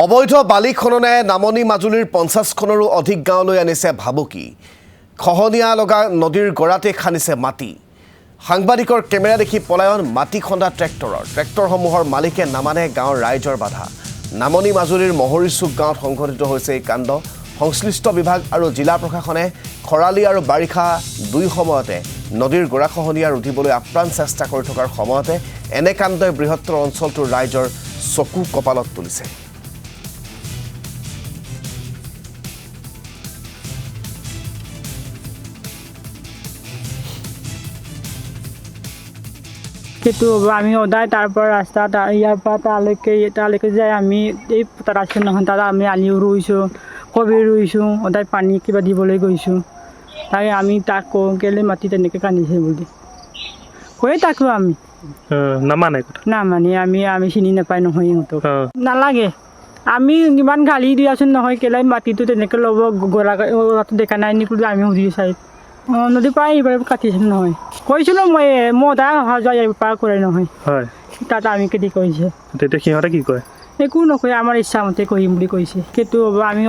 অবৈধ বালি খননে নামনি মাজুলীৰ 50খনৰো অধিক গাঁৱলৈ আনিছে ভাবুকি। খহনীয়া লগা নদীৰ গৰাতে খানিছে মাটি। সাংবাদিকৰ কেমেৰা দেখি পলায়ন মাটি খন্দা ট্ৰেক্টৰসমূহৰ মালিকে নামানে গাঁৱৰ ৰাইজৰ বাধা। নামনি মাজুলীৰ মহৰীচুক গাঁৱত সংঘটিত হৈছে এই কাণ্ড। সংশ্লিষ্ট বিভাগ আৰু জিলা প্ৰশাসনে খৰালি আৰু বাৰিষা দুই সময়তে নদীৰ গৰাখহনীয়া ৰোধিবলৈ আপ্ৰাণ চেষ্টা কৰি থকাৰ সময়তে এনে কাণ্ডই বৃহত্তৰ অঞ্চলটোৰ ৰাইজৰ চকু কপালত তুলিছে। কিন্তু আমি সদায় তাৰ পৰা ৰাস্তা ইয়াৰ পৰা তালৈকে যাই আমি এই ৰাস্তা নহয় তাত আমি আলিও ৰুইছোঁ, কবি ৰুইছোঁ, সদায় পানী কিবা দিবলৈ গৈছোঁ। তাই আমি তাক কওঁ কেলৈ মাটি তেনেকৈ কান্দিছে বুলি কৈয়ে থাকোঁ আমি। নামানে আমি চিনি নাপায় নহয় সিহঁতক নালাগে। আমি ইমান গালি দিয়াচোন নহয় কেলৈ মাটিটো তেনেকৈ ল'ব গৰাটো দেখা নাই নেকি বুলি আমি সুধি চাই নদীৰ পৰা এইবাৰ কাটিছিল নহয় কৈছিলোঁ মই সদায় অহা যোৱা ইয়াৰ পৰা কৰে নহয় হয় তাত আমি কেতি কৰিছে। তেতিয়া সিহঁতে কি কয়? একো নকয়, আমাৰ ইচ্ছামতে কৰিম বুলি কৈছে। সেইটো হ'ব আমি